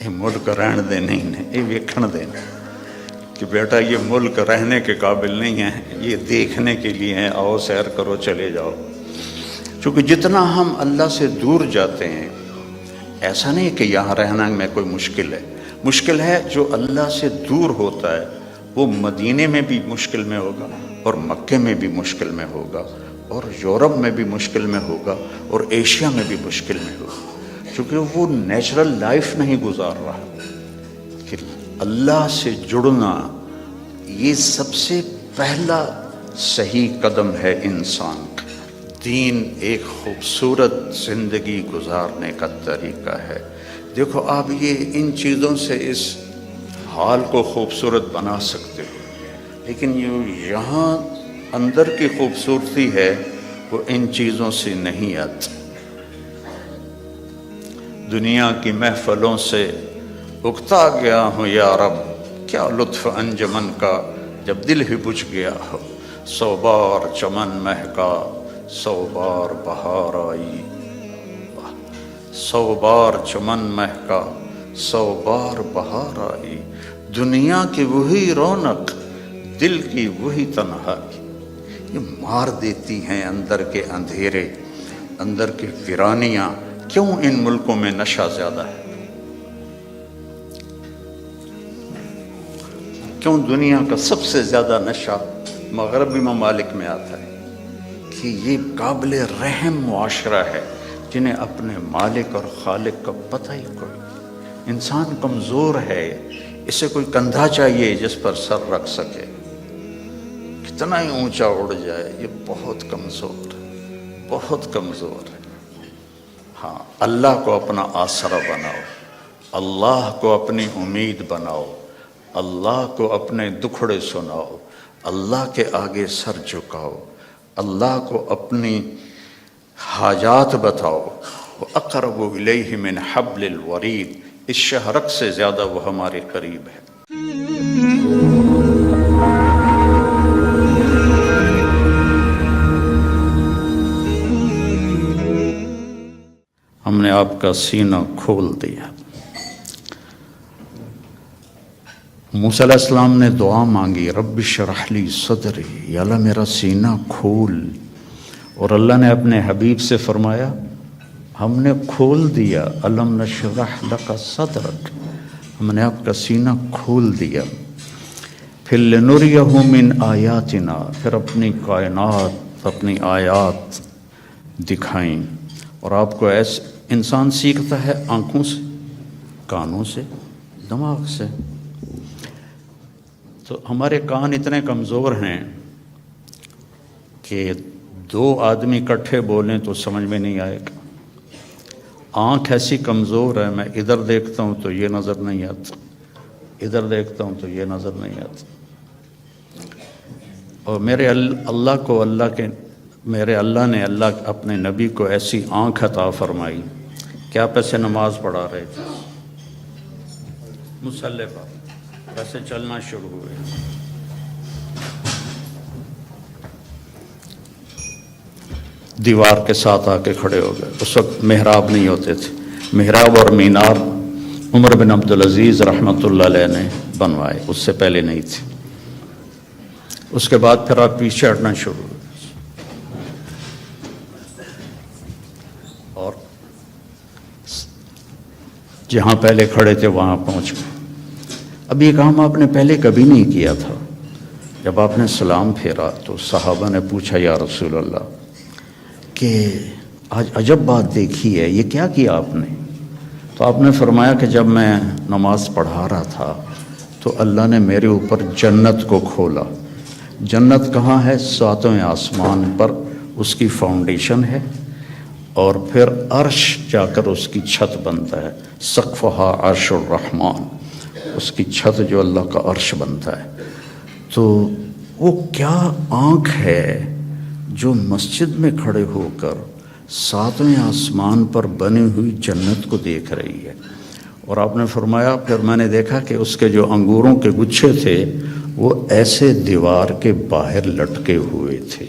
یہ ملک رہن دے نہیں ہے، یہ ویکھن دے کہ بیٹا یہ ملک رہنے کے قابل نہیں ہے، یہ دیکھنے کے لیے ہیں، آؤ سیر کرو چلے جاؤ۔ چونکہ جتنا ہم اللہ سے دور جاتے ہیں، ایسا نہیں کہ یہاں رہنا میں کوئی مشکل ہے، مشکل ہے جو اللہ سے دور ہوتا ہے وہ مدینے میں بھی مشکل میں ہوگا، اور مکے میں بھی مشکل میں ہوگا، اور یورپ میں بھی مشکل میں ہوگا، اور ایشیا میں بھی مشکل میں ہوگا، چونکہ وہ نیچرل لائف نہیں گزار رہا۔ کہ اللہ سے جڑنا یہ سب سے پہلا صحیح قدم ہے انسان کا۔ دین ایک خوبصورت زندگی گزارنے کا طریقہ ہے۔ دیکھو آپ یہ ان چیزوں سے اس حال کو خوبصورت بنا سکتے ہو، لیکن یہاں اندر کی خوبصورتی ہے وہ ان چیزوں سے نہیں آتی۔ دنیا کی محفلوں سے اکتا گیا ہوں یا رب، کیا لطف انجمن کا جب دل ہی بجھ گیا ہو۔ 100 بار چمن مہکا 100 بار بہار آئی، 100 بار چمن مہکا 100 بار بہار آئی، دنیا کی وہی رونق دل کی وہی تنہائی۔ یہ مار دیتی ہیں اندر کے اندھیرے، اندر کی ویرانیاں۔ کیوں ان ملکوں میں نشہ زیادہ ہے؟ کیوں دنیا کا سب سے زیادہ نشہ مغربی ممالک میں آتا ہے؟ کہ یہ قابل رحم معاشرہ ہے جنہیں اپنے مالک اور خالق کا پتہ ہی کوئی۔ انسان کمزور ہے، اسے کوئی کندھا چاہیے جس پر سر رکھ سکے، کتنا ہی اونچا اڑ جائے، یہ بہت کمزور ہے، بہت کمزور ہے۔ ہاں، اللہ کو اپنا آسرا بناؤ، اللہ کو اپنی امید بناؤ، اللہ کو اپنے دکھڑے سناؤ، اللہ کے آگے سر جھکاؤ، اللہ کو اپنی حاجات بتاؤ۔ وَأَقْرَبُ إِلَيْهِ مِنْ حَبْلِ الْوَرِيدِ، اس شہرک سے زیادہ وہ ہمارے قریب ہے۔ ہم نے آپ کا سینہ کھول دیا۔ موسیٰ علیہ السلام نے دعا مانگی، رب اشرح لی صدری، یا اللہ میرا سینہ کھول، اور اللہ نے اپنے حبیب سے فرمایا ہم نے کھول دیا، الم نشرح لک صدرک، ہم نے آپ کا سینہ کھول دیا۔ پھر لنریہ من آیاتنا، پھر اپنی کائنات، اپنی آیات دکھائیں۔ اور آپ کو ایسے انسان سیکھتا ہے آنکھوں سے، کانوں سے، دماغ سے۔ تو ہمارے کان اتنے کمزور ہیں کہ 2 آدمی اکٹھے بولیں تو سمجھ میں نہیں آئے گا۔ آنکھ ایسی کمزور ہے، میں ادھر دیکھتا ہوں تو یہ نظر نہیں آتا، ادھر دیکھتا ہوں تو یہ نظر نہیں آتا۔ اور میرے اللہ نے اپنے نبی کو ایسی آنکھ عطا فرمائی کہ آپ ایسے نماز پڑھا رہے تھے مصلی پر، ویسے چلنا شروع ہوئے، دیوار کے ساتھ آ کے کھڑے ہو گئے۔ اس وقت محراب نہیں ہوتے تھے، محراب اور مینار عمر بن عبدالعزیز رحمۃ اللہ علیہ نے بنوائے، اس سے پہلے نہیں تھے۔ اس کے بعد پھر آپ پیچھے ہٹنا شروع ہوئے، اور جہاں پہلے کھڑے تھے وہاں پہنچ گئے۔ اب یہ کام آپ نے پہلے کبھی نہیں کیا تھا۔ جب آپ نے سلام پھیرا تو صحابہ نے پوچھا یا رسول اللہ کہ آج عجب بات دیکھی ہے، یہ کیا کیا آپ نے؟ تو آپ نے فرمایا کہ جب میں نماز پڑھا رہا تھا تو اللہ نے میرے اوپر جنت کو کھولا۔ جنت کہاں ہے؟ 7ویں آسمان پر اس کی فاؤنڈیشن ہے، اور پھر عرش جا کر اس کی چھت بنتا ہے، سقفہا عرش الرحمن، اس کی چھت جو اللہ کا عرش بنتا ہے۔ تو وہ کیا آنکھ ہے جو مسجد میں کھڑے ہو کر 7ویں آسمان پر بنی ہوئی جنت کو دیکھ رہی ہے۔ اور آپ نے فرمایا پھر میں نے دیکھا کہ اس کے جو انگوروں کے گچھے تھے وہ ایسے دیوار کے باہر لٹکے ہوئے تھے۔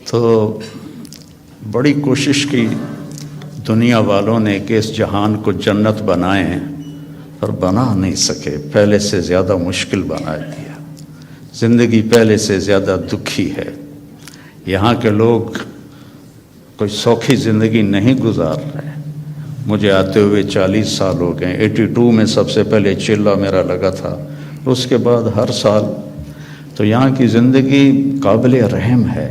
تو بڑی کوشش کی دنیا والوں نے کہ اس جہان کو جنت بنائیں پر بنا نہیں سکے، پہلے سے زیادہ مشکل بنا دیا، زندگی پہلے سے زیادہ دکھی ہے۔ یہاں کے لوگ کوئی سوکھی زندگی نہیں گزار رہے۔ مجھے آتے ہوئے 40 سال ہو گئے، 82 میں سب سے پہلے چلہ میرا لگا تھا، اس کے بعد ہر سال۔ تو یہاں کی زندگی قابل رحم ہے،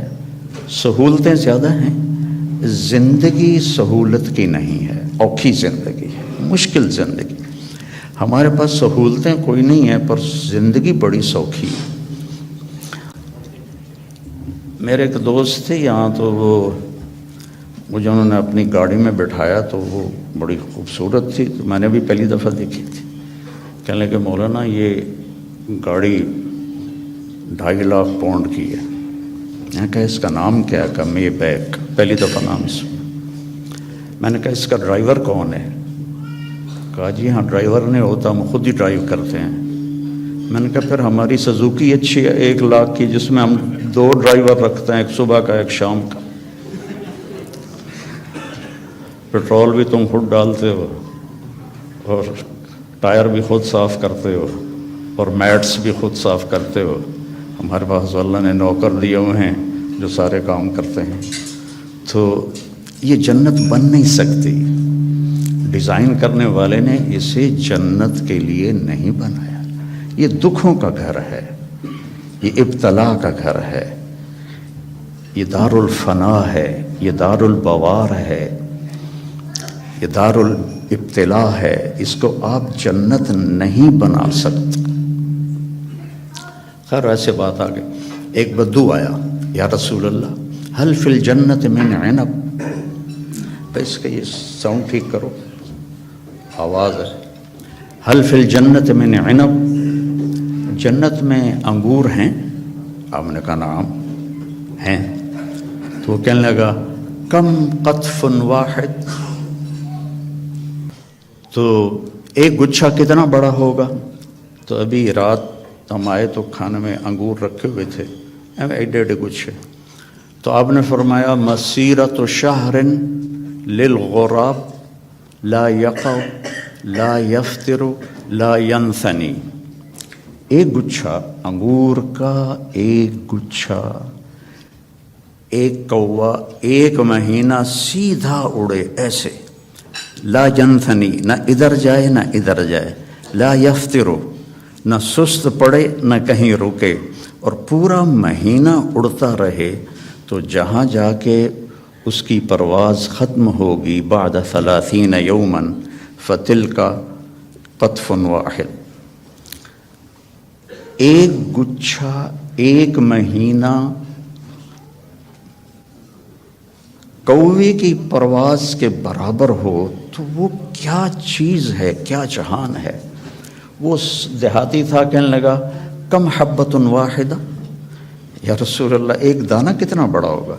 سہولتیں زیادہ ہیں، زندگی سہولت کی نہیں ہے، اوکھی زندگی ہے، مشکل زندگی۔ ہمارے پاس سہولتیں کوئی نہیں ہیں پر زندگی بڑی سوکھی ہے۔ میرے ایک دوست تھے یہاں، تو وہ مجھے انہوں نے اپنی گاڑی میں بٹھایا، تو وہ بڑی خوبصورت تھی، تو میں نے بھی پہلی دفعہ دیکھی تھی۔ کہنے لگے مولانا یہ گاڑی 2.5 لاکھ پاؤنڈ کی ہے۔ میں نے کہا اس کا نام کیا ہے؟ کہ مے بیک، پہلی دفعہ نام سنا۔ میں نے کہا اس کا ڈرائیور کون ہے؟ کہا جی ہاں ڈرائیور نہیں ہوتا، ہم خود ہی ڈرائیو کرتے ہیں۔ میں نے کہا پھر ہماری سزوکی اچھی ہے 1 لاکھ کی، جس میں ہم 2 ڈرائیور رکھتے ہیں، ایک صبح کا ایک شام کا، پیٹرول بھی تم خود ڈالتے ہو اور ٹائر بھی خود صاف کرتے ہو اور میٹس بھی خود صاف کرتے ہو۔ ہمارے پاس اللہ نے نوکر دیے ہوئے ہیں جو سارے کام کرتے ہیں۔ تو یہ جنت بن نہیں سکتی، ڈیزائن کرنے والے نے اسے جنت کے لیے نہیں بنایا۔ یہ دکھوں کا گھر ہے، یہ ابتلا کا گھر ہے، یہ دار الفنا ہے، یہ دار البوار ہے، یہ دار الابتلا ہے۔ اس کو آپ جنت نہیں بنا سکتے۔ خیر ایسے بات آگے، ایک بدو آیا، یا رسول اللہ حل فی الجنت من عنب، اس کا یہ ساؤنڈ ٹھیک کرو، آواز ہے، حل فی الجنت من عنب، جنت میں انگور ہیں؟ آپ نے کہا نعم ہیں۔ تو وہ کہنے لگا کم قطف واحد، تو ایک گچھا کتنا بڑا ہوگا؟ تو ابھی رات ہم آئے تو کھانے میں انگور رکھے ہوئے تھے، ایڈے گچھے۔ تو آپ نے فرمایا مسیرۃ شہر للغراب لا یقع لا یفتر لا ینثنی، ایک گچھا انگور کا، ایک گچھا، ایک کوا 1 مہینہ سیدھا اڑے ایسے، لا ینثنی، نہ ادھر جائے نہ ادھر جائے، لا یفتر، نہ سست پڑے نہ کہیں رکے، اور پورا مہینہ اڑتا رہے، تو جہاں جا کے اس کی پرواز ختم ہوگی بعد 30 یوما فتلک قطف واحد، ایک گچھا 1 مہینہ کوے کی پرواز کے برابر ہو تو وہ کیا چیز ہے، کیا جہان ہے۔ وہ دیہاتی تھا، کہنے لگا کم حبۃ واحدہ، یا رسول اللہ ایک دانہ کتنا بڑا ہوگا؟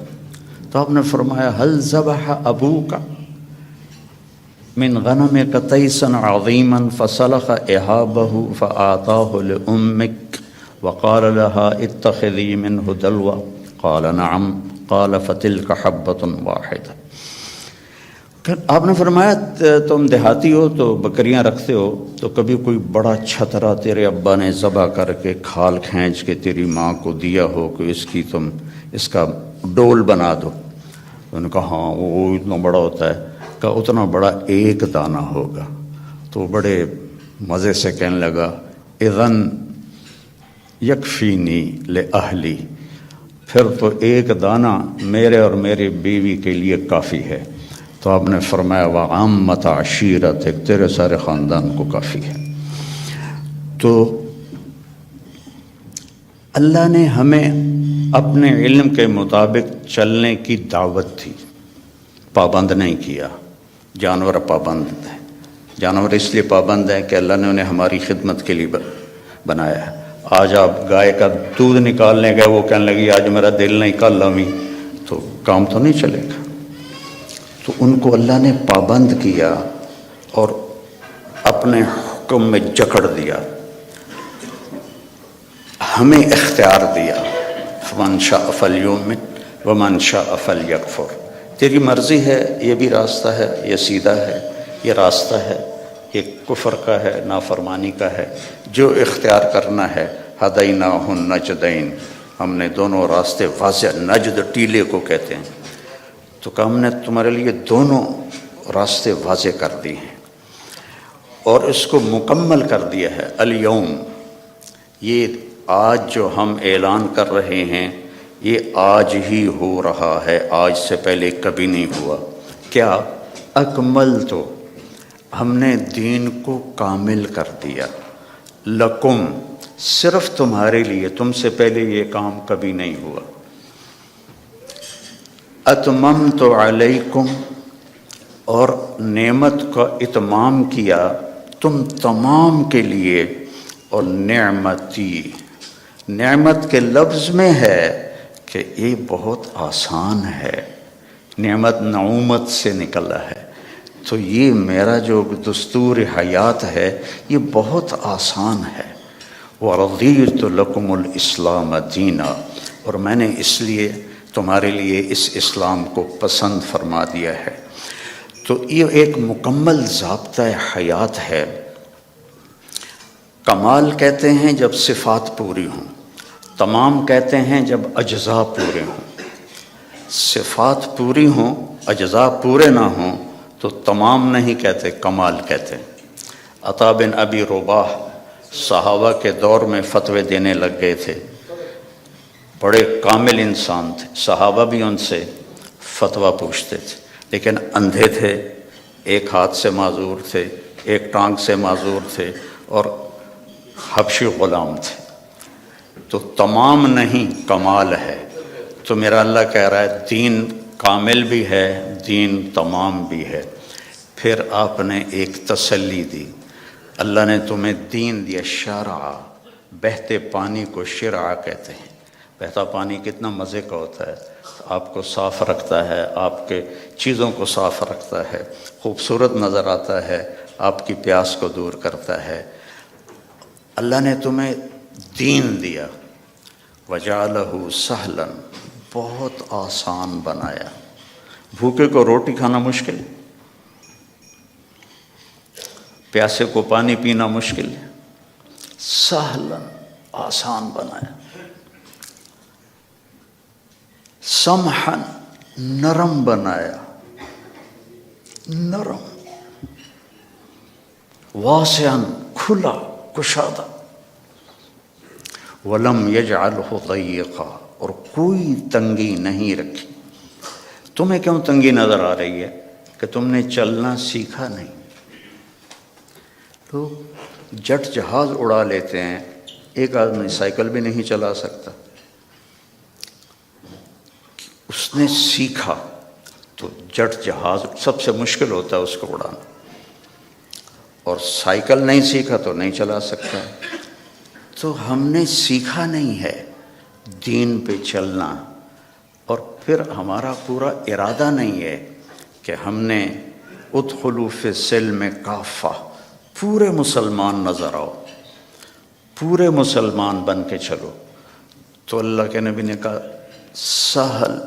تو آپ نے فرمایا حل ذبح ابوک من غنمک تیسا عظیما فسلخ احابہ فآتاہ لأمک وقال لها اتخذی منہ دلوا، قال نعم، قال فتلک حبۃ واحدہ۔ آپ نے فرمایا تم دیہاتی ہو تو بکریاں رکھتے ہو، تو کبھی کوئی بڑا چھترا تیرے ابا نے ذبح کر کے کھال کھینچ کے تیری ماں کو دیا ہو کہ اس کا ڈول بنا دو؟ انہوں نے کہا ہاں وہ اتنا بڑا ہوتا ہے۔ کہا اتنا بڑا ایک دانہ ہوگا۔ تو بڑے مزے سے کہنے لگا اذن یکفینی لأہلی، پھر تو ایک دانہ میرے اور میری بیوی کے لیے کافی ہے۔ تو آپ نے فرمایا وعامۃ عشیرتک، تیرے سارے خاندان کو کافی ہے۔ تو اللہ نے ہمیں اپنے علم کے مطابق چلنے کی دعوت دی، پابند نہیں کیا۔ جانور پابند ہیں، جانور اس لیے پابند ہیں کہ اللہ نے انہیں ہماری خدمت کے لیے بنایا ہے۔ آج آپ گائے کا دودھ نکالنے گئے، وہ کہنے لگی آج میرا دل نہیں، کل امی، تو کام تو نہیں چلے گا۔ تو ان کو اللہ نے پابند کیا اور اپنے حکم میں جکڑ دیا، ہمیں اختیار دیا، فمن شاء فلیؤمن ومن شاء فلیکفر، تیری مرضی ہے، یہ بھی راستہ ہے، یہ سیدھا ہے، یہ راستہ ہے، یہ کفر کا ہے، نافرمانی کا ہے، جو اختیار کرنا ہے۔ ہدیناہ النجدین، ہم نے دونوں راستے واضح، نجد ٹیلے کو کہتے ہیں، تو کہ ہم نے تمہارے لیے دونوں راستے واضح کر دی ہیں اور اس کو مکمل کر دیا ہے۔ الیوم، یہ آج جو ہم اعلان کر رہے ہیں یہ آج ہی ہو رہا ہے، آج سے پہلے کبھی نہیں ہوا۔ کیا؟ اکمل، تو ہم نے دین کو کامل کر دیا، لکم، صرف تمہارے لیے، تم سے پہلے یہ کام کبھی نہیں ہوا۔ اتممت علیکم، اور نعمت کا اتمام کیا تم تمام کے لیے، اور نعمتی، نعمت کے لفظ میں ہے کہ یہ بہت آسان ہے، نعمت نعومت سے نکلا ہے، تو یہ میرا جو دستور حیات ہے یہ بہت آسان ہے۔ وَرَضِيتُ لَكُمُ الْإِسْلَامَ دِينًا، اور میں نے اس لیے تمہارے لیے اس اسلام کو پسند فرما دیا ہے۔ تو یہ ایک مکمل ضابطہ حیات ہے۔ کمال کہتے ہیں جب صفات پوری ہوں، تمام کہتے ہیں جب اجزاء پورے ہوں۔ صفات پوری ہوں، اجزاء پورے نہ ہوں تو تمام نہیں کہتے، کمال کہتے ہیں۔ عطا بن ابی رباح صحابہ کے دور میں فتوے دینے لگ گئے تھے، بڑے کامل انسان تھے، صحابہ بھی ان سے فتویٰ پوچھتے تھے، لیکن اندھے تھے، ایک ہاتھ سے معذور تھے، ایک ٹانگ سے معذور تھے، اور حبشی غلام تھے، تو تمام نہیں کمال ہے۔ تو میرا اللہ کہہ رہا ہے دین کامل بھی ہے، دین تمام بھی ہے۔ پھر آپ نے ایک تسلی دی، اللہ نے تمہیں دین دیا، شرع، بہتے پانی کو شرع کہتے ہیں۔ بہتا پانی کتنا مزے کا ہوتا ہے، آپ کو صاف رکھتا ہے، آپ کے چیزوں کو صاف رکھتا ہے، خوبصورت نظر آتا ہے، آپ کی پیاس کو دور کرتا ہے۔ اللہ نے تمہیں دین دیا، وجعلہ سہلا، بہت آسان بنایا۔ بھوکے کو روٹی کھانا مشکل ہے، پیاسے کو پانی پینا مشکل ہے، سہلا، آسان بنایا۔ سمحا، نرم بنایا، نرم، واسعا، کھلا، کشادہ، ولم یجعلہ ضیقا، اور کوئی تنگی نہیں رکھی۔ تمہیں کیوں تنگی نظر آ رہی ہے؟ کہ تم نے چلنا سیکھا نہیں۔ لوگ جٹ جہاز اڑا لیتے ہیں، ایک آدمی سائیکل بھی نہیں چلا سکتا۔ اس نے سیکھا تو جٹ جہاز سب سے مشکل ہوتا ہے اس کو اڑانا، اور سائیکل نہیں سیکھا تو نہیں چلا سکتا۔ تو ہم نے سیکھا نہیں ہے دین پہ چلنا، اور پھر ہمارا پورا ارادہ نہیں ہے کہ ہم نے ادخلوا فی السلم کافہ، پورے مسلمان نظر آؤ، پورے مسلمان بن کے چلو۔ تو اللہ کے نبی نے کہا سہل،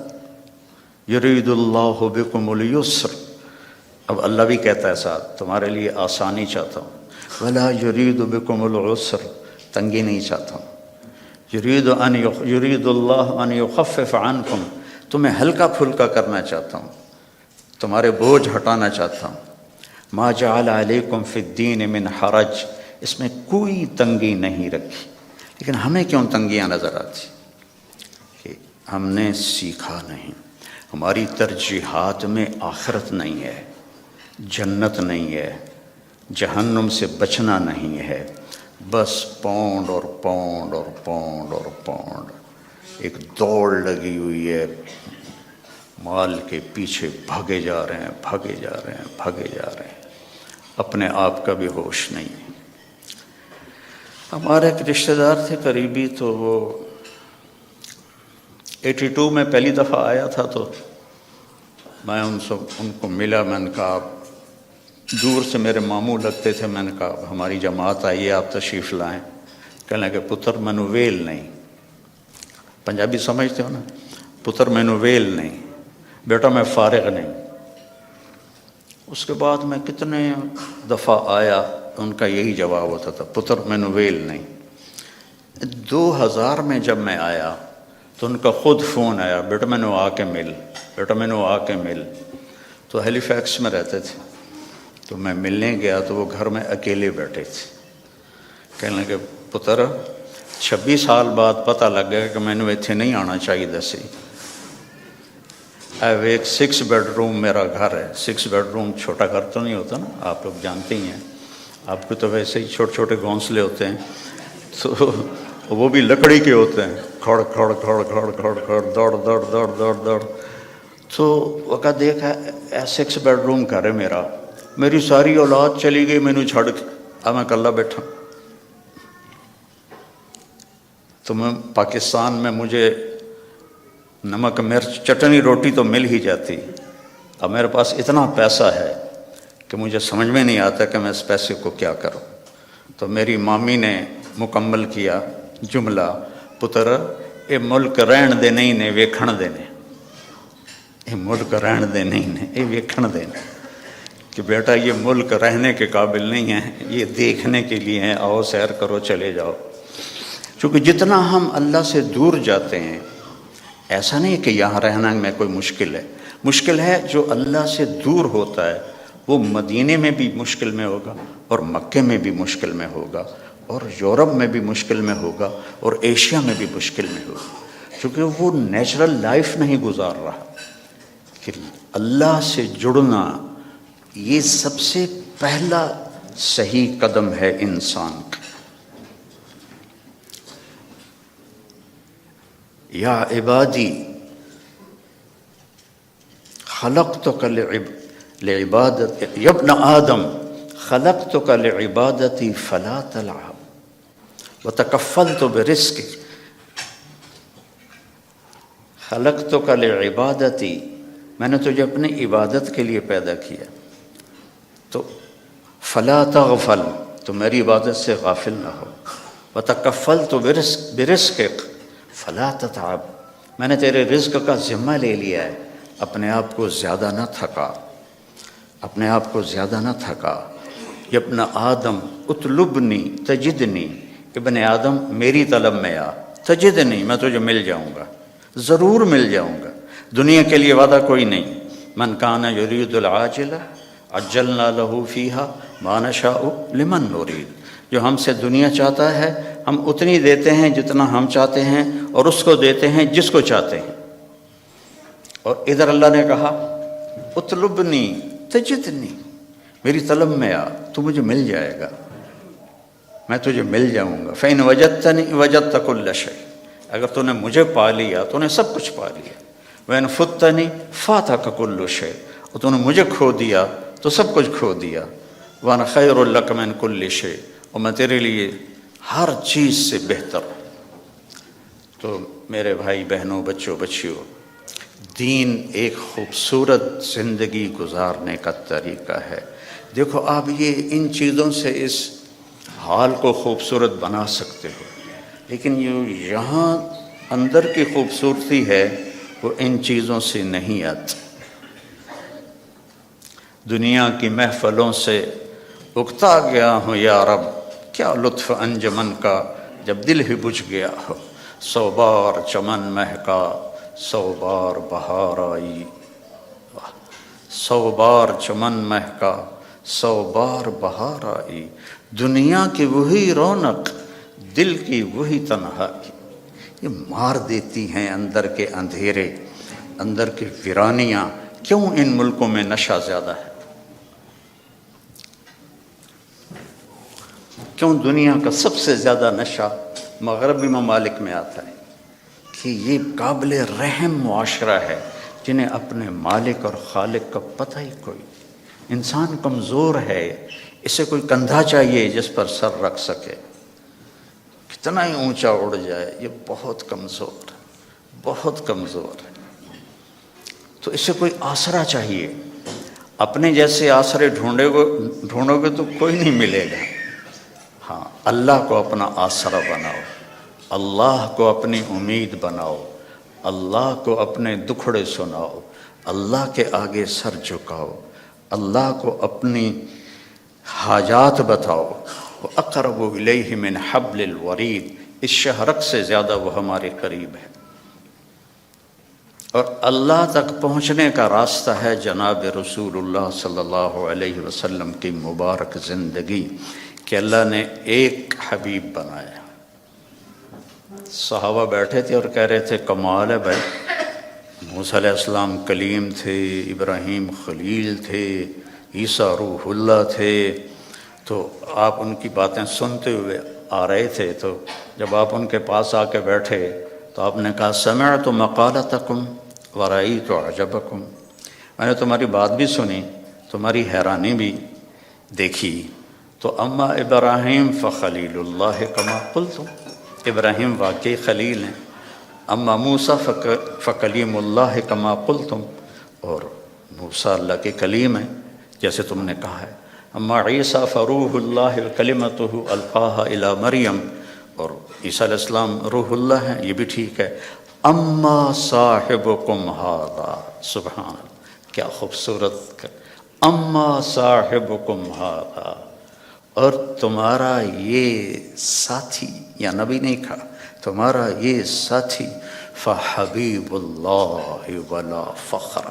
یرید اللہ بکم الیسر، اب اللہ بھی کہتا ہے ساتھ تمہارے لیے آسانی چاہتا ہوں، ولا یرید بکم العسر، تنگی نہیں چاہتا ہوں، یرید اللہ ان یخفف عنکم، تمہیں ہلکا پھلکا کرنا چاہتا ہوں، تمہارے بوجھ ہٹانا چاہتا ہوں۔ ما جعل علیکم فی الدین من حرج، اس میں کوئی تنگی نہیں رکھی۔ لیکن ہمیں کیوں تنگیاں نظر آتی؟ کہ ہم نے سیکھا نہیں، ہماری ترجیحات میں آخرت نہیں ہے، جنت نہیں ہے، جہنم سے بچنا نہیں ہے، بس پاؤنڈ اور پاؤنڈ اور پاؤنڈ اور پاؤنڈ، ایک دوڑ لگی ہوئی ہے، مال کے پیچھے بھاگے جا رہے ہیں، بھاگے جا رہے ہیں، بھاگے جا رہے ہیں، اپنے آپ کا بھی ہوش نہیں ہے۔ ہمارے ایک رشتہ دار تھے قریبی، تو وہ 82 میں پہلی دفعہ آیا تھا، تو میں ان کو ملا، میں نے کہا دور سے میرے ماموں لگتے تھے، میں نے کہا ہماری جماعت آئی ہے، آپ تشریف لائیں۔ کہنے لگے پتر مینوں ویل نہیں، پنجابی سمجھتے ہو نا، پتر مینوں ویل نہیں، بیٹا میں فارغ نہیں. اس کے بعد میں کتنے دفعہ آیا، ان کا یہی جواب ہوتا تھا، پتر مینوں ویل نہیں. 2000 میں جب میں آیا تو ان کا خود فون آیا، بیٹا مینوں آ کے مل، بیٹا مینوں آ کے مل. تو ہیلی فیکس میں رہتے تھے، تو میں ملنے گیا تو وہ گھر میں اکیلے بیٹھے تھے. کہنے لگے پتر 26 سال بعد پتہ لگ گیا کہ مینوں ایتھے نہیں آنا چاہیے سی. ایک 6 بیڈ روم میرا گھر ہے. 6 بیڈ روم چھوٹا گھر تو نہیں ہوتا نا، آپ لوگ جانتے ہی ہیں. آپ کو تو ویسے ہی چھوٹے چھوٹے گھونسلے ہوتے ہیں، تو وہ بھی لکڑی کے ہوتے ہیں. کھڑ کھڑ کھڑ کھڑ کھڑ کھڑ دوڑ دوڑ دوڑ دوڑ دوڑ. تو وقت دیکھا 6 بیڈ روم گھر ہے میرا، میری ساری اولاد چلی گئی مینوں چھڑ کے، اب میں کلا بیٹھا. تو میں پاکستان میں مجھے نمک مرچ چٹنی روٹی تو مل ہی جاتی. اب میرے پاس اتنا پیسہ ہے کہ مجھے سمجھ میں نہیں آتا کہ میں اس پیسے کو کیا کروں. تو میری مامی نے مکمل کیا جملہ، پتر یہ ملک رہن دے نہیں نے ویکھن دے نے. یہ ملک رہن دے نہیں نے، یہ ویکھن دے نے. کہ بیٹا یہ ملک رہنے کے قابل نہیں ہے، یہ دیکھنے کے لیے ہیں، آؤ سیر کرو چلے جاؤ. چونکہ جتنا ہم اللہ سے دور جاتے ہیں، ایسا نہیں کہ یہاں رہنا میں کوئی مشکل ہے. مشکل ہے جو اللہ سے دور ہوتا ہے وہ مدینے میں بھی مشکل میں ہوگا، اور مکے میں بھی مشکل میں ہوگا، اور یورپ میں بھی مشکل میں ہوگا، اور ایشیا میں بھی مشکل میں ہوگا. چونکہ وہ نیچرل لائف نہیں گزار رہا. کہ اللہ سے جڑنا یہ سب سے پہلا صحیح قدم ہے انسان کا. یا عبادی خلقتک لعبادت، یا ابن آدم خلقتک لعبادتی فلا تلعب وتکفلت برزقک. خلقتک لعبادتی، میں نے تجھے اپنی عبادت کے لیے پیدا کیا، تو فلا تغفل، تو میری عبادت سے غافل نہ ہو. وتکفلت برزقک فلا تتعب، میں نے تیرے رزق کا ذمہ لے لیا ہے، اپنے آپ کو زیادہ نہ تھکا، اپنے آپ کو زیادہ نہ تھکا. یا ابن آدم اطلبنی تجدنی، ابن آدم میری طلب میں آ، تجدنی میں تجھے مل جاؤں گا، ضرور مل جاؤں گا. دنیا کے لیے وعدہ کوئی نہیں. من کان یرید العاجلہ عجلنا لہ فیہا ما نشاء لمن نرید. جو ہم سے دنیا چاہتا ہے ہم اتنی دیتے ہیں جتنا ہم چاہتے ہیں، اور اس کو دیتے ہیں جس کو چاہتے ہیں. اور ادھر اللہ نے کہا اطلبنی تجدنی، میری طلب میں آ، تو مجھے مل جائے گا، میں تجھے مل جاؤں گا. فإن وجدتنی وجدت کل شیء، اگر تو نے مجھے پا لیا تو نے سب کچھ پا لیا. وإن فتنی فاتک کل شیء، اور تو نے مجھے کھو دیا تو سب کچھ کھو دیا. وأنا خیر لک من کل شیء، اور میں تیرے لیے ہر چیز سے بہتر ہوں. تو میرے بھائی بہنوں، بچوں بچیوں، دین ایک خوبصورت زندگی گزارنے کا طریقہ ہے. دیکھو آپ یہ ان چیزوں سے اس حال کو خوبصورت بنا سکتے ہو، لیکن یہاں اندر کی خوبصورتی ہے وہ ان چیزوں سے نہیں آتی. دنیا کی محفلوں سے اکتا گیا ہوں یا رب، کیا لطف انجمن کا جب دل ہی بجھ گیا ہو. 100 بار چمن مہکا 100 بار بہار آئی، 100 بار چمن مہکا 100 بار بہار آئی. دنیا کی وہی رونق، دل کی وہی تنہائی، یہ مار دیتی ہیں اندر کے اندھیرے، اندر کی ویرانیاں. کیوں ان ملکوں میں نشہ زیادہ ہے؟ کیوں دنیا کا سب سے زیادہ نشہ مغربی ممالک میں آتا ہے؟ کہ یہ قابل رحم معاشرہ ہے جنہیں اپنے مالک اور خالق کا پتہ ہی کوئی. انسان کمزور ہے، اسے کوئی کندھا چاہیے جس پر سر رکھ سکے. کتنا ہی اونچا اڑ جائے یہ بہت کمزور ہے، بہت کمزور ہے. تو اسے کوئی آسرا چاہیے. اپنے جیسے آسرے ڈھونڈو گے تو کوئی نہیں ملے گا. ہاں، اللہ کو اپنا آسرا بناؤ، اللہ کو اپنی امید بناؤ، اللہ کو اپنے دکھڑے سناؤ، اللہ کے آگے سر جھکاؤ، اللہ کو اپنی حاجات بتاؤ۔ وَأَقْرَبُ إِلَيْهِ مِنْ حَبْلِ الْوَرِيدِ، اس شہرک سے زیادہ وہ ہمارے قریب ہے۔ اور اللہ تک پہنچنے کا راستہ ہے جناب رسول اللہ صلی اللہ علیہ وسلم کی مبارک زندگی، کہ اللہ نے ایک حبیب بنایا۔ صحابہ بیٹھے تھے اور کہہ رہے تھے کمال ہے بھائی، موسیٰ علیہ السلام کلیم تھے، ابراہیم خلیل تھے، عیسیٰ روح اللہ تھے، تو آپ ان کی باتیں سنتے ہوئے آ رہے تھے، تو جب آپ ان کے پاس آ کے بیٹھے تو آپ نے کہا سمعت مقالتکم ورأیت عجبکم، میں نے تمہاری بات بھی سنی، تمہاری حیرانی بھی دیکھی۔ تو اما ابراہیم فخلیل اللہ کما قلتم، ابراہیم واقعی خلیل ہیں۔ اما موسیٰ فکلیم اللہ کما قلتم، اور موسیٰ اللہ کے کلیم ہیں جیسے تم نے کہا ہے۔ اما عیسیٰ فروح اللہ کلمتہ القاها الی مریم، اور عیسیٰ علیہ السلام روح اللہ ہیں، یہ بھی ٹھیک ہے۔ اما صاحبکم ھذا، سبحان اللہ، کیا خوبصورت، اما صاحبکم ھذا، اور تمہارا یہ ساتھی، یا نبی نہیں کہا، تمہارا یہ ساتھی فحبیب اللہ ولا فخر،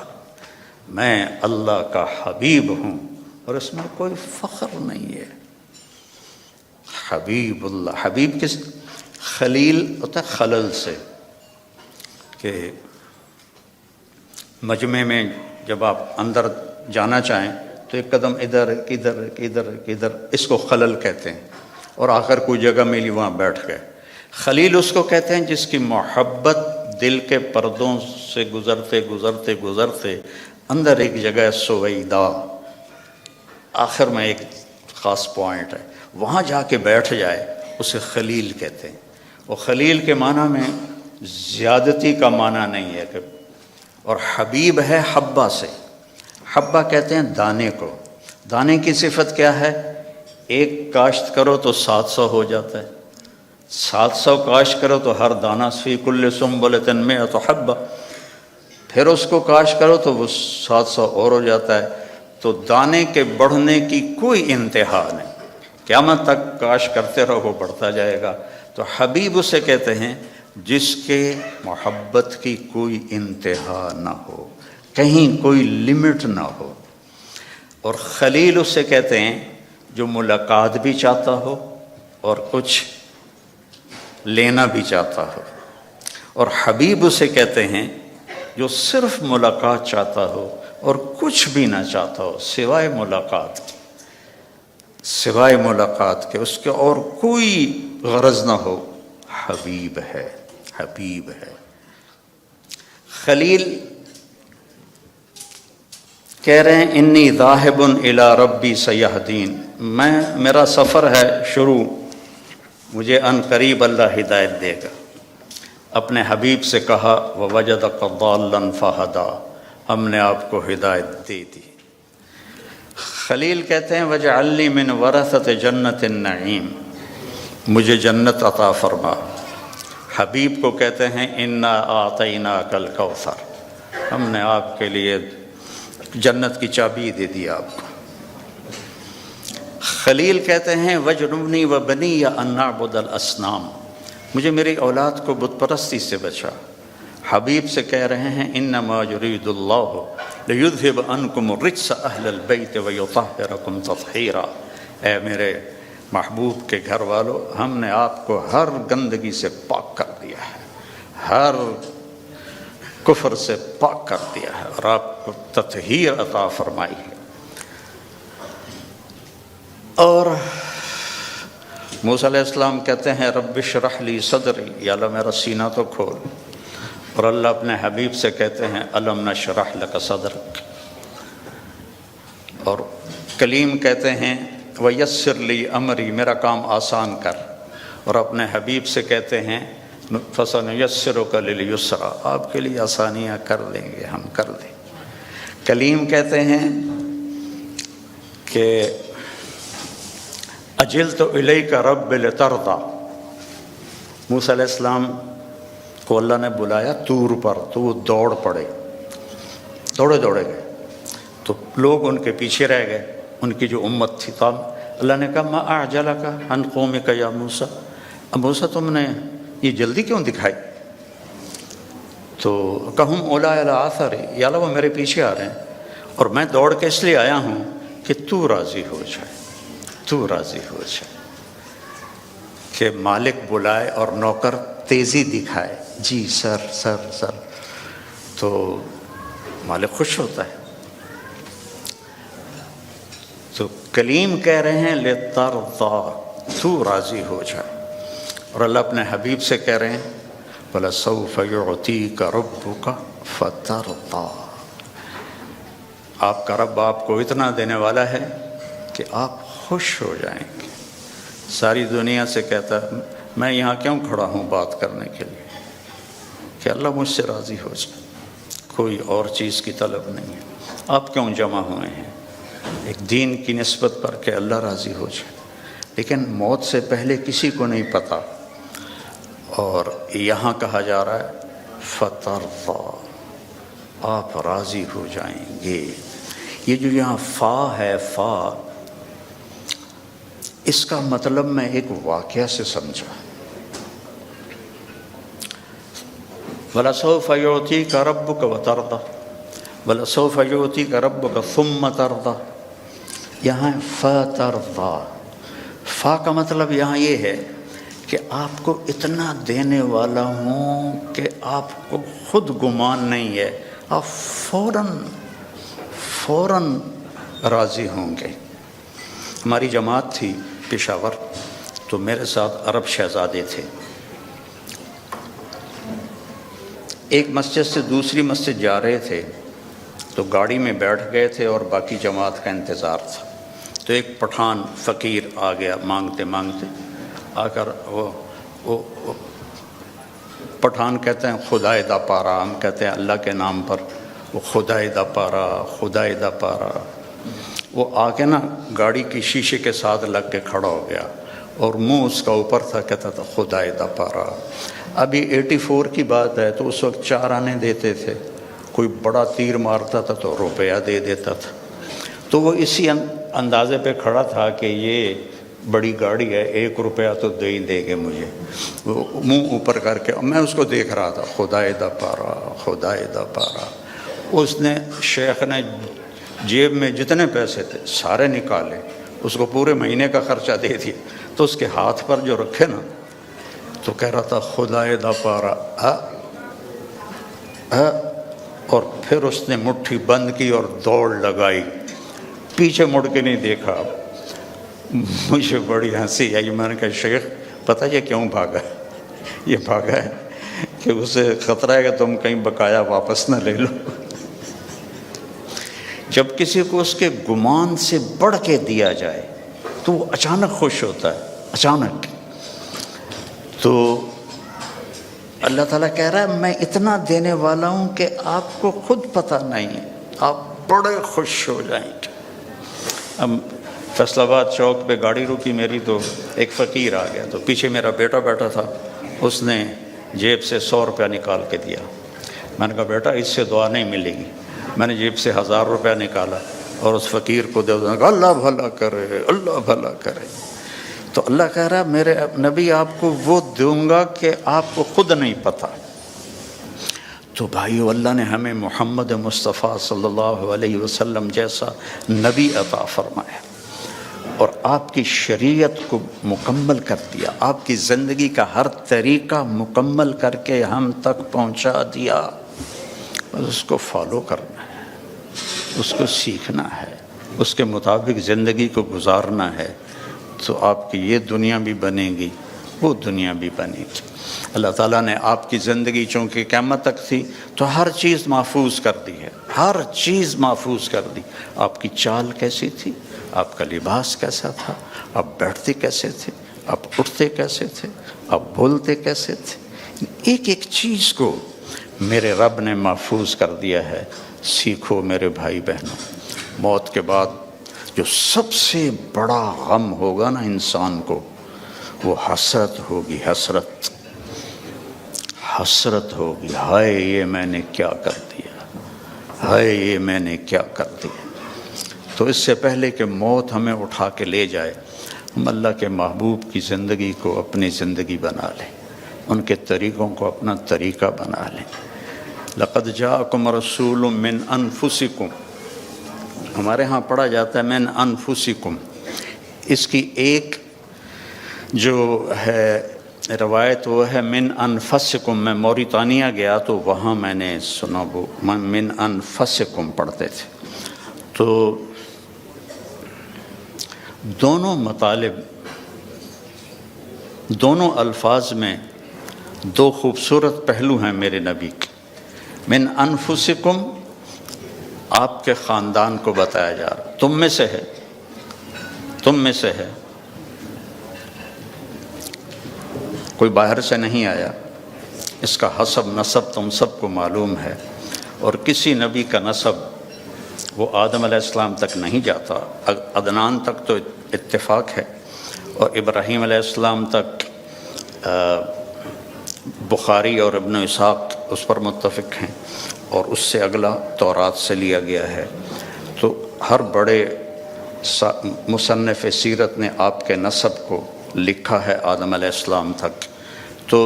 میں اللہ کا حبیب ہوں اور اس میں کوئی فخر نہیں ہے۔ حبیب اللہ، حبیب کس، خلیل ہوتا ہے خلل سے، کہ مجمع میں جب آپ اندر جانا چاہیں تو ایک قدم ادھر ادھر ادھر ادھر، اس کو خلل کہتے ہیں، اور آخر کوئی جگہ ملی وہاں بیٹھ گئے۔ خلیل اس کو کہتے ہیں جس کی محبت دل کے پردوں سے گزرتے گزرتے گزرتے اندر ایک جگہ سویدہ، آخر میں ایک خاص پوائنٹ ہے، وہاں جا کے بیٹھ جائے، اسے خلیل کہتے ہیں۔ وہ خلیل کے معنی میں زیادتی کا معنی نہیں ہے، اور حبیب ہے حبہ سے، حبہ کہتے ہیں دانے کو۔ دانے کی صفت کیا ہے؟ ایک کاشت کرو تو 700 ہو جاتا ہے، 700 کاشت کرو تو ہر دانہ فی کل سنبلۃ مئۃ حبہ، پھر اس کو کاشت کرو تو وہ 700 اور ہو جاتا ہے۔ تو دانے کے بڑھنے کی کوئی انتہا نہیں، قیامت تک کاشت کرتے رہو وہ بڑھتا جائے گا۔ تو حبیب اسے کہتے ہیں جس کے محبت کی کوئی انتہا نہ ہو، کہیں کوئی لمٹ نہ ہو۔ اور خلیل اسے کہتے ہیں جو ملاقات بھی چاہتا ہو اور کچھ لینا بھی چاہتا ہو، اور حبیب اسے کہتے ہیں جو صرف ملاقات چاہتا ہو اور کچھ بھی نہ چاہتا ہو سوائے ملاقات کے، سوائے ملاقات کے، اس کے اور کوئی غرض نہ ہو، حبیب ہے، حبیب ہے۔ خلیل کہہ رہے ہیں انی ذاہب الی ربی سیہدین، میرا سفر ہے شروع، مجھے ان قریب اللہ ہدایت دے گا۔ اپنے حبیب سے کہا ووجدک ضالا فہدی، ہم نے آپ کو ہدایت دے دی۔ خلیل کہتے ہیں وجعلنی من ورثۃ جنت النعیم، مجھے جنت عطا فرما۔ حبیب کو کہتے ہیں انا اعطیناک الکوثر، ہم نے آپ کے لیے جنت کی چابی دے دی آپ کو۔ خلیل کہتے ہیں وجنبنی وبنی ان نعبد الاصنام، مجھے میری اولاد کو بت پرستی سے بچا۔ حبیب سے کہہ رہے ہیں انما یرید اللہ لیذھب عنکم الرجس اہل البیت ویطہرکم تطہیرا، اے میرے محبوب کے گھر والو، ہم نے آپ کو ہر گندگی سے پاک کر دیا ہے، ہر کفر سے پاک کر دیا ہے، اور آپ کو تطہیر عطا فرمائی ہے۔ اور موسیٰ علیہ السلام کہتے ہیں رب اشرح لی صدری، یا اللہ میرا سینہ تو کھول، اور اللہ اپنے حبیب سے کہتے ہیں الم نشرح لک صدرک۔ اور کلیم کہتے ہیں ویسر لی امری، میرا کام آسان کر، اور اپنے حبیب سے کہتے ہیں فسنیسرک للیسرا، آپ کے لیے آسانیاں کر دیں گے، ہم کر دیں۔ کلیم کہتے ہیں کہ اجلت الیک رب لترضی، موسیٰ علیہ السلام کو اللہ نے بلایا طور پر تو وہ دوڑ پڑے، دوڑے دوڑے گئے تو لوگ ان کے پیچھے رہ گئے، ان کی جو امت تھی. تو اللہ نے کہا ما اعجلک عن قومک یا موسیٰ، اب موسیٰ تم نے یہ جلدی کیوں دکھائی؟ تو کہم اولیٰ علی آثاری، یا اللہ وہ میرے پیچھے آ رہے ہیں اور میں دوڑ کے اس لیے آیا ہوں کہ تو راضی ہو جائے، تو راضی ہو جائے، کہ مالک بلائے اور نوکر تیزی دکھائے، جی سر سر سر، تو مالک خوش ہوتا ہے. تو کلیم کہہ رہے ہیں لِتَرْضَىٰ، تو راضی ہو جائے. اور اللہ اپنے حبیب سے کہہ رہے ہیں وَلَسَوْفَ يُعْطِيكَ رَبُّكَ فَتَرْضَىٰ، آپ کا رب آپ کو اتنا دینے والا ہے کہ آپ خوش ہو جائیں گے. ساری دنیا سے کہتا ہے میں یہاں کیوں کھڑا ہوں بات کرنے کے لیے، کہ اللہ مجھ سے راضی ہو جائے، کوئی اور چیز کی طلب نہیں ہے. آپ کیوں جمع ہوئے ہیں؟ ایک دین کی نسبت پر کہ اللہ راضی ہو جائے. لیکن موت سے پہلے کسی کو نہیں پتہ، اور یہاں کہا جا رہا ہے فَتَرْضَىٰ، آپ راضی ہو جائیں گے. یہ جو یہاں فا ہے، فا، اس کا مطلب میں ایک واقعہ سے سمجھا. وَلَسَوْفَ يُعْطِيكَ رَبُّكَ وَتَرْضَىٰ، وَلَسَوْفَ يُعْطِيكَ رَبُّكَ ثُمَّ تَرْضَىٰ. یہاں فَتَرْضَىٰ، فا کا مطلب یہاں یہ ہے کہ آپ کو اتنا دینے والا ہوں کہ آپ کو خود گمان نہیں ہے، آپ فوراً راضی ہوں گے. ہماری جماعت تھی پشاور، تو میرے ساتھ عرب شہزادے تھے. ایک مسجد سے دوسری مسجد جا رہے تھے تو گاڑی میں بیٹھ گئے تھے اور باقی جماعت کا انتظار تھا. تو ایک پٹھان فقیر آ گیا مانگتے مانگتے، آ کر وہ پٹھان کہتے ہیں خدائے دا پارا، ہم کہتے ہیں اللہ کے نام پر، وہ خدائے دا پارا، خدائے دا پارا. وہ آ کے نا گاڑی کی شیشے کے ساتھ لگ کے کھڑا ہو گیا اور منہ اس کا اوپر تھا، کہتا تھا خدائے دا پارا. ابھی 84 کی بات ہے، تو اس وقت 4 آنے دیتے تھے، کوئی بڑا تیر مارتا تھا تو روپیہ دے دیتا تھا. تو وہ اسی اندازے پہ کھڑا تھا کہ یہ بڑی گاڑی ہے، 1 روپیہ تو دے ہی دے گے مجھے. وہ منہ اوپر کر کے میں اس کو دیکھ رہا تھا، خدائے دا پارا، خدائے دا پارا. اس نے، شیخ نے جیب میں جتنے پیسے تھے سارے نکالے، اس کو پورے مہینے کا خرچہ دے دیا. تو اس کے ہاتھ پر جو رکھے نا، تو کہہ رہا تھا خدائے دا پارا، اور پھر اس نے مٹھی بند کی اور دوڑ لگائی، پیچھے مڑ کے نہیں دیکھا. مجھے بڑی ہنسی آئی. میں نے کہا شیخ پتہ یہ کیوں بھاگا؟ یہ بھاگا ہے کہ اسے خطرہ ہے کہ تم کہیں بقایا واپس نہ لے لو. جب کسی کو اس کے گمان سے بڑھ کے دیا جائے تو وہ اچانک خوش ہوتا ہے، اچانک. تو اللہ تعالیٰ کہہ رہا ہے میں اتنا دینے والا ہوں کہ آپ کو خود پتہ نہیں ہے، آپ بڑے خوش ہو جائیں گے. اب فیصل آباد چوک پہ گاڑی رکی میری، تو ایک فقیر آ گیا، تو پیچھے میرا بیٹا بیٹھا تھا. اس نے جیب سے 100 روپیہ نکال کے دیا. میں نے کہا بیٹا اس سے دعا نہیں ملے گی. میں نے جیب سے 1000 روپیہ نکالا اور اس فقیر کو دے دیا. اللہ بھلا کرے، اللہ بھلا کرے. تو اللہ کہہ رہا ہے میرے نبی آپ کو وہ دوں گا کہ آپ کو خود نہیں پتہ. تو بھائیو، اللہ نے ہمیں محمد مصطفیٰ صلی اللہ علیہ وسلم جیسا نبی عطا فرمایا اور آپ کی شریعت کو مکمل کر دیا، آپ کی زندگی کا ہر طریقہ مکمل کر کے ہم تک پہنچا دیا. بس اس کو فالو کرنا ہے، اس کو سیکھنا ہے، اس کے مطابق زندگی کو گزارنا ہے، تو آپ کی یہ دنیا بھی بنے گی، وہ دنیا بھی بنے گی. اللہ تعالیٰ نے آپ کی زندگی چونکہ قیامت تک تھی تو ہر چیز محفوظ کر دی ہے، ہر چیز محفوظ کر دی. آپ کی چال کیسی تھی، آپ کا لباس کیسا تھا، آپ بیٹھتے کیسے تھے، آپ اٹھتے کیسے تھے، آپ بولتے کیسے تھے، ایک ایک چیز کو میرے رب نے محفوظ کر دیا ہے. سیکھو میرے بھائی بہنوں، موت کے بعد جو سب سے بڑا غم ہوگا نا انسان کو، وہ حسرت ہوگی. حسرت ہوگی، ہائے یہ میں نے کیا کر دیا، ہائے یہ میں نے کیا کر دیا۔ تو اس سے پہلے کہ موت ہمیں اٹھا کے لے جائے، ہم اللہ کے محبوب کی زندگی کو اپنی زندگی بنا لیں، ان کے طریقوں کو اپنا طریقہ بنا لیں۔ لقد جاءکم رسول من انفسکم، ہمارے ہاں پڑھا جاتا ہے من انفسکم، اس کی ایک جو ہے روایت وہ ہے من انفسکم۔ میں موریتانیہ گیا تو وہاں میں نے سنا وہ من انفسکم پڑھتے تھے۔ تو دونوں مطالب، دونوں الفاظ میں دو خوبصورت پہلو ہیں میرے نبی کے۔ من انفسکم آپ کے خاندان کو بتایا جا رہا، تم میں سے ہے، تم میں سے ہے، کوئی باہر سے نہیں آیا، اس کا حسب نسب تم سب کو معلوم ہے، اور کسی نبی کا نسب وہ آدم علیہ السلام تک نہیں جاتا، عدنان تک تو اتفاق ہے، اور ابراہیم علیہ السلام تک بخاری اور ابن اسحاق اس پر متفق ہیں، اور اس سے اگلا تورات سے لیا گیا ہے۔ تو ہر بڑے مصنف سیرت نے آپ کے نسب کو لکھا ہے آدم علیہ السلام تک۔ تو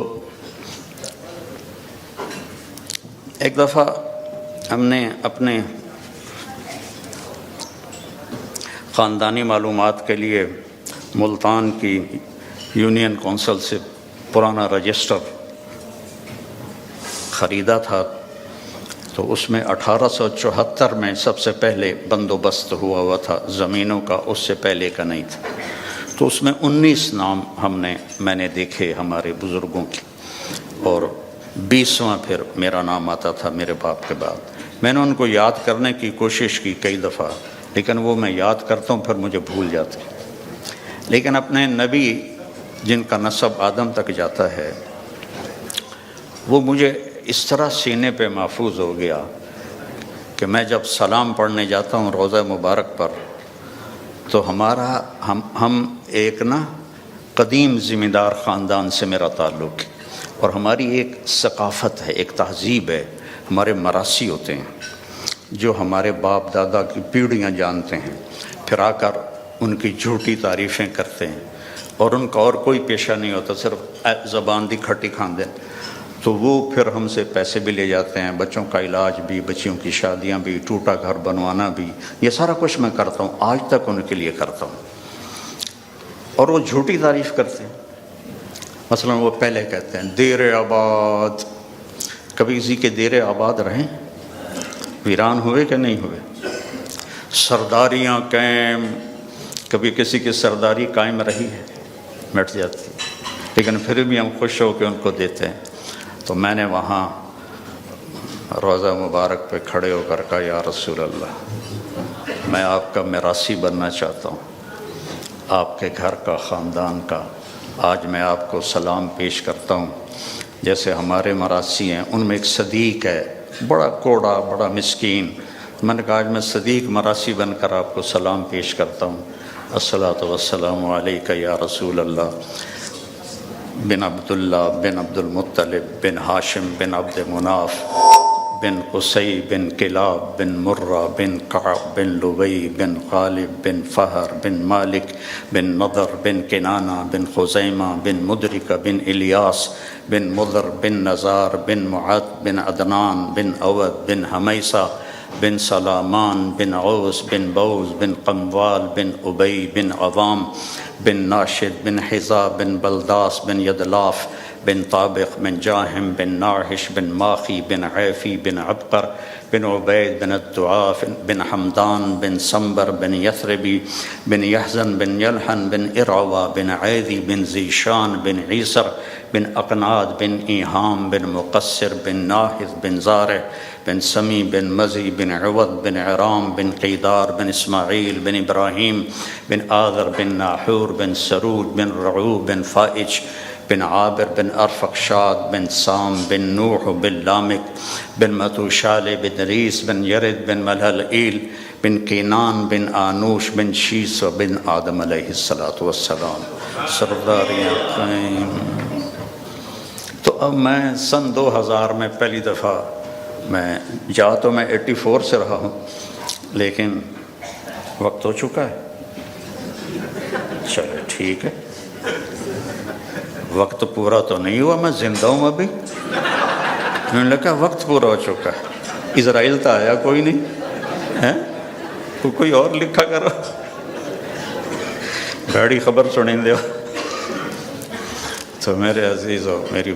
ایک دفعہ ہم نے اپنے خاندانی معلومات کے لیے ملتان کی یونین کونسل سے پرانا رجسٹر خریدا تھا، تو اس میں 1874 میں سب سے پہلے بندوبست ہوا تھا زمینوں کا، اس سے پہلے کا نہیں تھا۔ تو اس میں 19 نام میں نے دیکھے ہمارے بزرگوں کی، اور 20واں پھر میرا نام آتا تھا میرے باپ کے بعد۔ میں نے ان کو یاد کرنے کی کوشش کی کئی دفعہ، لیکن وہ میں یاد کرتا ہوں پھر مجھے بھول جاتے۔ لیکن اپنے نبی جن کا نسب آدم تک جاتا ہے، وہ مجھے اس طرح سینے پہ محفوظ ہو گیا کہ میں جب سلام پڑھنے جاتا ہوں روضہ مبارک پر، تو ہم ایک قدیم ذمہ دار خاندان سے میرا تعلق ہے، اور ہماری ایک ثقافت ہے، ایک تہذیب ہے، ہمارے مراثی ہوتے ہیں جو ہمارے باپ دادا کی پیڑھیاں جانتے ہیں، پھر آ کر ان کی جھوٹی تعریفیں کرتے ہیں، اور ان کا اور کوئی پیشہ نہیں ہوتا، صرف زبان دی کھٹی کھاندے۔ تو وہ پھر ہم سے پیسے بھی لے جاتے ہیں، بچوں کا علاج بھی، بچیوں کی شادیاں بھی، ٹوٹا گھر بنوانا بھی، یہ سارا کچھ میں کرتا ہوں، آج تک ان کے لیے کرتا ہوں، اور وہ جھوٹی تعریف کرتے ہیں۔ مثلا وہ پہلے کہتے ہیں دیر آباد، کبھی کسی کے دیر آباد رہیں؟ ویران ہوئے کہ نہیں ہوئے؟ سرداریاں قائم، کبھی کسی کی سرداری قائم رہی ہے؟ مٹ جاتی، لیکن پھر بھی ہم خوش ہو کے ان کو دیتے ہیں۔ تو میں نے وہاں روضہ مبارک پہ کھڑے ہو کر کہا یا رسول اللہ، میں آپ کا میراثی بننا چاہتا ہوں، آپ کے گھر کا، خاندان کا۔ آج میں آپ کو سلام پیش کرتا ہوں، جیسے ہمارے مراثی ہیں، ان میں ایک صدیق ہے، بڑا کوڑا، بڑا مسکین۔ میں نے کہا آج میں صدیق مراثی بن کر آپ کو سلام پیش کرتا ہوں، الصلاۃ والسلام علیک یا رسول اللہ، بن عبداللہ بن عبد المطلب بن ہاشم بن عبد مناف بن قصی بن کلاب بن مرہ بن کعب بن لبی بن غالب بن فہر بن مالک بن نضر بن کنانہ بن خزیمہ بن مدرکہ بن الیاس بن مضر بن نزار بن معد بن عدنان بن اود بن حمیسہ بن سلامان بن عوس بن بوز بن قموال بن ابی بن عوام بن ناشد بن حذا بن بلداس بن یدلاف بن طابق بن جاہم بن ناحش بن ماخی بن عیفی بن عبقر بن عبید بن الدعاف بن حمدان بن سمبر بن یثربی بن یحزن بن یلحن بن ارعوا بن عیدی بن زیشان بن عیسر بن اقناد بن ایہام بن مقصر بن ناحذ بن زارع بن سمی بن مزی بن عوض بن عرام بن قیدار بن اسماعیل بن ابراہیم بن آذر بن ناحور بن سرود بن رعو بن فائج بن عابر بن ارفقشاد بن سام بن نوح بن لامک بن متوشال بن ریس بن یرد بن ملحلئیل بن کینان بن آنوش بن شیس و بن آدم علیہ السلام۔ سرداریاں قائم۔ تو اب میں سن 2000 میں پہلی دفعہ میں جا تو میں 84 سے رہا ہوں، لیکن وقت ہو چکا ہے. چلو ٹھیک ہے، وقت پورا تو نہیں ہوا، میں زندہ ہوں ابھی. انہوں نے کہا وقت پورا ہو چکا ہے. اسرائیل تو آیا کوئی نہیں ہے، کوئی اور لکھا کرو. گاڑی خبر سنیں دے. تو میرے عزیزوں، میری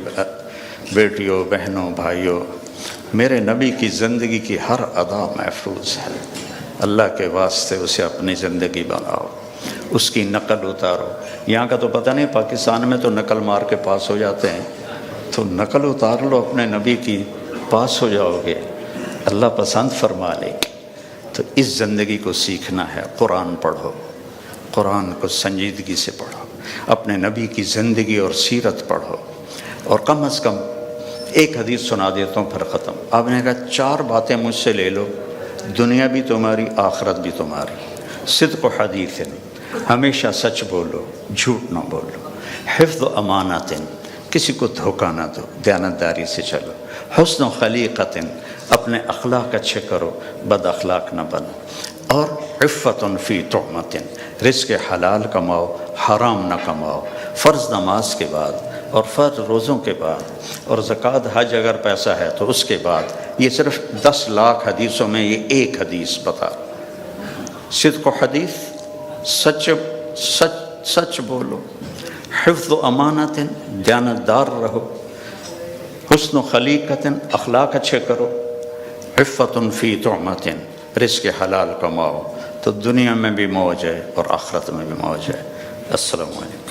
بیٹیوں، بہنوں، بھائیوں، میرے نبی کی زندگی کی ہر ادا محفوظ ہے. اللہ کے واسطے اسے اپنی زندگی بناؤ، اس کی نقل اتارو. یہاں کا تو پتہ نہیں، پاکستان میں تو نقل مار کے پاس ہو جاتے ہیں، تو نقل اتار لو اپنے نبی کی، پاس ہو جاؤ گے، اللہ پسند فرما لے. تو اس زندگی کو سیکھنا ہے. قرآن پڑھو، قرآن کو سنجیدگی سے پڑھو، اپنے نبی کی زندگی اور سیرت پڑھو، اور کم از کم ایک حدیث سنا دیتا ہوں پھر ختم. آپ نے کہا 4 باتیں مجھ سے لے لو، دنیا بھی تمہاری، آخرت بھی تمہاری. صدق و حدیث، ہمیشہ سچ بولو، جھوٹ نہ بولو. حفظ و امانت، کسی کو دھوکہ نہ دو، دیانتداری سے چلو. حسن و خلیقت، اپنے اخلاق اچھے کرو، بد اخلاق نہ بنو. اور عفت فی طعمت، رزق حلال کماؤ، حرام نہ کماؤ. فرض نماز کے بعد، اور فرض روزوں کے بعد، اور زکوٰۃ حج اگر پیسہ ہے تو اس کے بعد. یہ صرف 10 لاکھ حدیثوں میں یہ ایک حدیث بتا. صدق و حدیث، سچ بولو. حفظ و امانت، دیانتدار رہو. حسن و خلیقت، اخلاق اچھے کرو. عفت فی طعمت، رزق حلال کماؤ، تو دنیا میں بھی موج ہے اور آخرت میں بھی موج ہے. السلام علیکم.